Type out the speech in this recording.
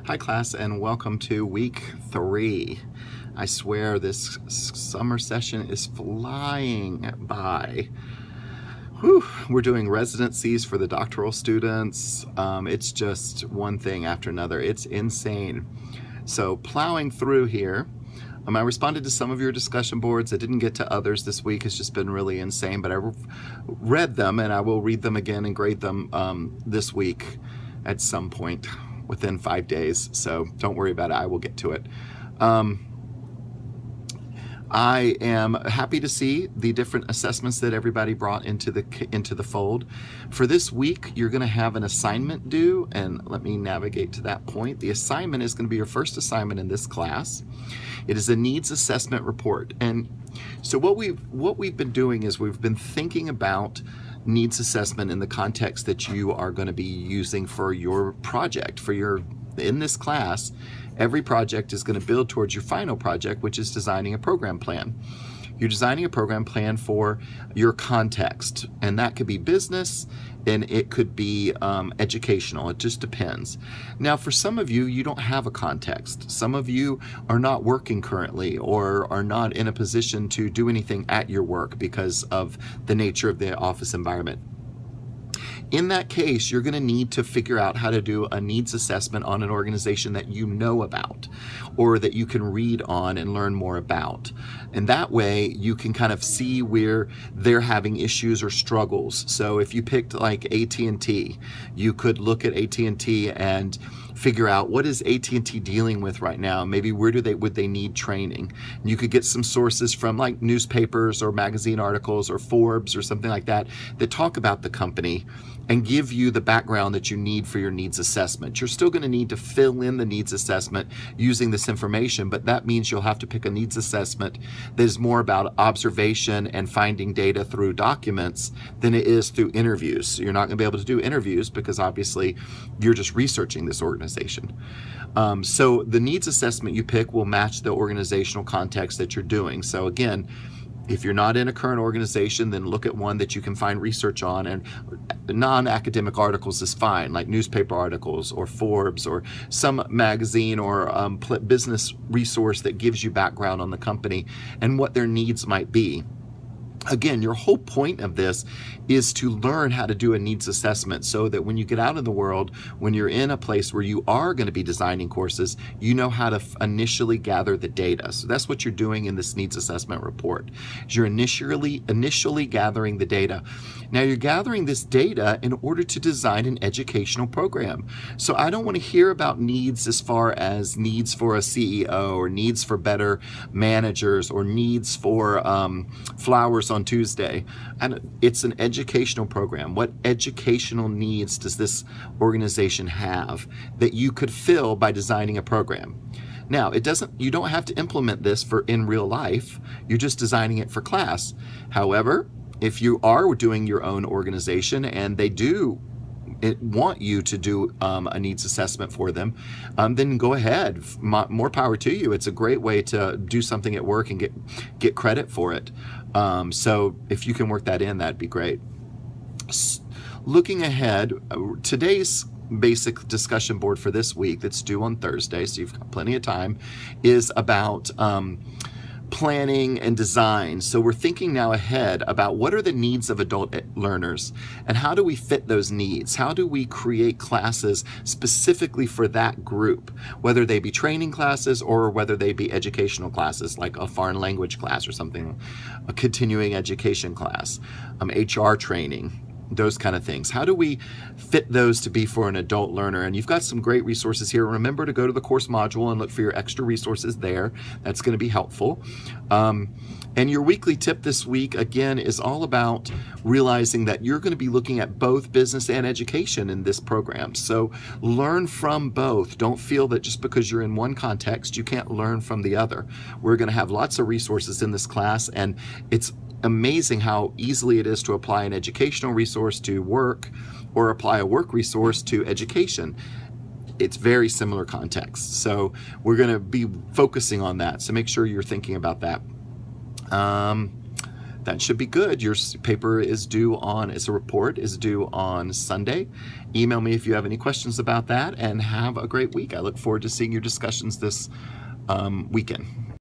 Hi class, and welcome to week 3. I swear this summer session is flying by. Whew. We're doing residencies for the doctoral students. It's just one thing after another. It's insane. So plowing through here. I responded to some of your discussion boards. I didn't get to others this week. It's just been really insane, but I read them, and I will read them again and grade them this week at some point within 5 days. So don't worry about it. I will get to it. I am happy to see the different assessments that everybody brought into the fold. For this week, you're going to have an assignment due, and let me navigate to that point. The assignment is going to be your first assignment in this class. It is a needs assessment report. And so what we've been doing is we've been thinking about needs assessment in the context that you are going to be using for your project, in this class. Every project is going to build towards your final project, which is designing a program plan. You're designing a program plan for your context, and that could be business, and it could be educational. It just depends. Now, for some of you, you don't have a context. Some of you are not working currently or are not in a position to do anything at your work because of the nature of the office environment. In that case, you're going to need to figure out how to do a needs assessment on an organization that you know about or that you can read on and learn more about. And that way you can kind of see where they're having issues or struggles. So if you picked like AT&T, you could look at AT&T and figure out what is AT&T dealing with right now. Maybe where would they need training? And you could get some sources from like newspapers or magazine articles or Forbes or something like that that talk about the company and give you the background that you need for your needs assessment. You're still going to need to fill in the needs assessment using this information, but that means you'll have to pick a needs assessment that is more about observation and finding data through documents than it is through interviews. So you're not going to be able to do interviews because obviously you're just researching this organization. So the needs assessment you pick will match the organizational context that you're doing. So again, if you're not in a current organization, then look at one that you can find research on, and non-academic articles is fine, like newspaper articles or Forbes or some magazine or business resource that gives you background on the company and what their needs might be. Again, your whole point of this is to learn how to do a needs assessment so that when you get out in the world, when you're in a place where you are going to be designing courses, you know how to initially gather the data. So that's what you're doing in this needs assessment report. You're initially gathering the data. Now you're gathering this data in order to design an educational program. So I don't want to hear about needs as far as needs for a CEO or needs for better managers or needs for flowers on Tuesday. And it's an educational program. What educational needs does this organization have that you could fill by designing a program? Now, you don't have to implement this in real life. You're just designing it for class. However, if you are doing your own organization and they do want you to do a needs assessment for them, then go ahead. More power to you. It's a great way to do something at work and get credit for it. So if you can work that in, that'd be great. Looking ahead, today's basic discussion board for this week that's due on Thursday, so you've got plenty of time, is about planning and design. So we're thinking now ahead about what are the needs of adult learners and how do we fit those needs? How do we create classes specifically for that group, whether they be training classes or whether they be educational classes like a foreign language class or something, a continuing education class, HR training, those kind of things. How do we fit those to be for an adult learner? And you've got some great resources here. Remember to go to the course module and look for your extra resources there. That's going to be helpful. And your weekly tip this week, again, is all about realizing that you're going to be looking at both business and education in this program. So learn from both. Don't feel that just because you're in one context, you can't learn from the other. We're going to have lots of resources in this class, and it's amazing how easily it is to apply an educational resource to work or apply a work resource to education. It's very similar context. So we're going to be focusing on that. So make sure you're thinking about that. that should be good. Your paper is due on, it's a report, is due on Sunday. Email me if you have any questions about that, and have a great week. I look forward to seeing your discussions this weekend.